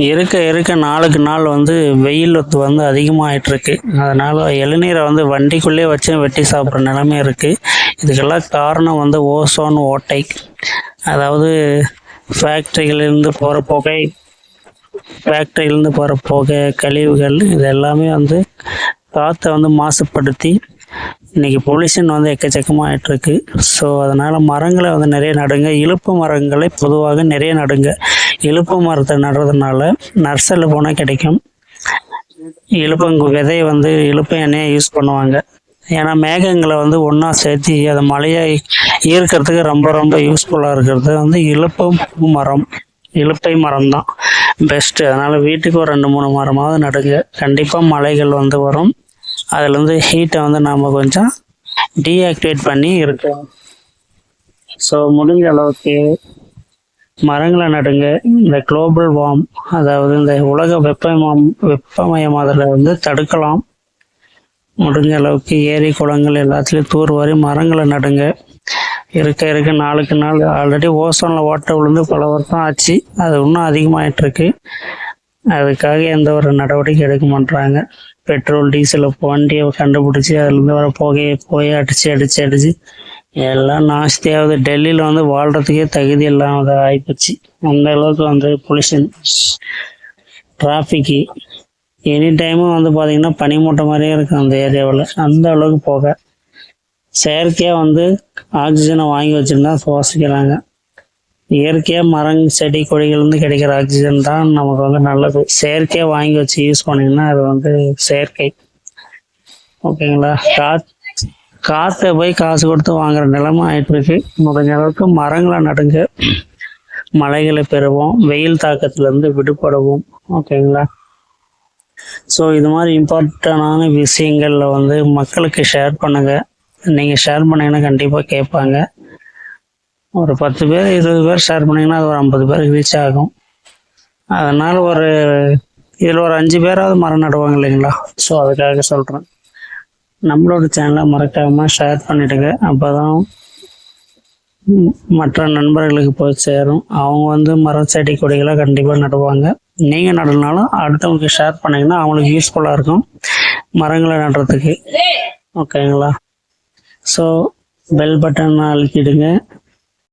இருக்க இருக்க நாளுக்கு நாள் வந்து வெயில் வந்து அதிகமாகிட்டுருக்கு. அதனால் இளநீரை வந்து வண்டிக்குள்ளே வச்சு வெட்டி சாப்பிட்ற நிலைமை இருக்குது. இதுக்கெல்லாம் காரணம் வந்து ஓசோன் ஓட்டை. அதாவது ஃபேக்ட்ரிகளிலிருந்து போகிற புகை, ஃபேக்ட்ரியிலேருந்து போகிற புகை, கழிவுகள் இது எல்லாமே வந்து காற்றை வந்து மாசுபடுத்தி இன்றைக்கி பொல்யூஷன் வந்து எக்கச்சக்கமாக ஆகிட்டுருக்கு. ஸோ அதனால் மரங்களை வந்து நிறைய நடுங்க. இலுப்பு மரங்களை பொதுவாக நிறைய நடுங்க. இலுப்பு மரத்தை நடுறதுனால நர்சரியில் போனால் கிடைக்கும். இலுப்பங்கு விதையை வந்து இலுப்பு எண்ணெயை யூஸ் பண்ணுவாங்க. ஏன்னா மேகங்களை வந்து ஒன்றா சேர்த்து அதை மழையை ஈர்க்கிறதுக்கு ரொம்ப ரொம்ப யூஸ்ஃபுல்லாக இருக்கிறது வந்து இலுப்பை மரம் தான் பெஸ்ட்டு. அதனால் வீட்டுக்கு ஒரு 2-3 மரமாவது நடுங்க. கண்டிப்பாக மழைகள் வந்து வரும். அதுலேருந்து ஹீட்டை வந்து நாம் கொஞ்சம் டீஆக்டிவேட் பண்ணி இருக்கோம். ஸோ முடிஞ்ச அளவுக்கு மரங்களை நடுங்க. இந்த குளோபல் வார்ம், அதாவது இந்த உலக வெப்பமயமாதலை வந்து தடுக்கலாம். முடிஞ்ச அளவுக்கு ஏரி குளங்கள் எல்லாத்துலேயும் தூர்வாரி மரங்களை நடுங்க. இருக்க இருக்க நாளுக்கு நாள் ஆல்ரெடி ஓசோனில் ஓட்டை விழுந்து பல வருஷம் ஆச்சு. அது இன்னும் அதிகமாகிட்டுருக்கு. அதுக்காக எந்த ஒரு நடவடிக்கை எடுக்க மாட்டாங்க. பெட்ரோல் டீசலை வண்டியை கண்டுபிடிச்சி அதுலேருந்து வர புகையை போய் அடித்து எல்லாம் நாஸ்தியாவது. டெல்லியில் வந்து வாழ்கிறதுக்கே தகுதி இல்லாமல் ஆகிப்போச்சு. அந்த அளவுக்கு வந்து பொல்யூஷன், டிராஃபிக்கு, எனி டைமும் வந்து பார்த்திங்கன்னா பனிமூட்டை மாதிரியே இருக்கும் அந்த ஏரியாவில். அந்த அளவுக்கு போக செயற்கையாக வந்து ஆக்சிஜனை வாங்கி வச்சுருந்தா சுவாசிக்கிறாங்க. இயற்கையாக மரங்கள் செடி கொடிகள்லேருந்து கிடைக்கிற ஆக்சிஜன் தான் நமக்கு வந்து நல்லது. செயற்கையாக வாங்கி வச்சு யூஸ் பண்ணிங்கன்னா அது வந்து செயற்கை. ஓகேங்களா? காற்றை போய் காசு கொடுத்து வாங்குற நிலைமை ஆகிட்டுருக்கு. முடிஞ்ச அளவுக்கு மரங்களை நடுங்க. மழைகளை பெறுவோம். வெயில் தாக்கத்துலேருந்து விடுபடுவோம். ஓகேங்களா? ஸோ இது மாதிரி இம்பார்ட்டண்டான விஷயங்களில் வந்து மக்களுக்கு ஷேர் பண்ணுங்கள். நீங்கள் ஷேர் பண்ணிங்கன்னா கண்டிப்பாக கேட்பாங்க. ஒரு 10 பேர் 20 பேர் ஷேர் பண்ணிங்கன்னா அது ஒரு 50 பேருக்கு ரீச் ஆகும். அதனால் இதில் ஒரு 5 பேராவது மரம் நடுவாங்க இல்லைங்களா? ஸோ அதுக்காக சொல்கிறேன். நம்மளோட சேனலை மறக்காமல் ஷேர் பண்ணிவிடுங்க. அப்போ தான் மற்ற நண்பர்களுக்கு போய் சேரும். அவங்க வந்து மரம் செடி கொடிகளை கண்டிப்பாக நடுவாங்க. நீங்கள் நடனாலும் அடுத்தவங்களுக்கு ஷேர் பண்ணிங்கன்னா அவங்களுக்கு யூஸ்ஃபுல்லாக இருக்கும் மரங்களை நடுறதுக்கு. ஓகேங்களா? So bell button அழுத்திடுங்க.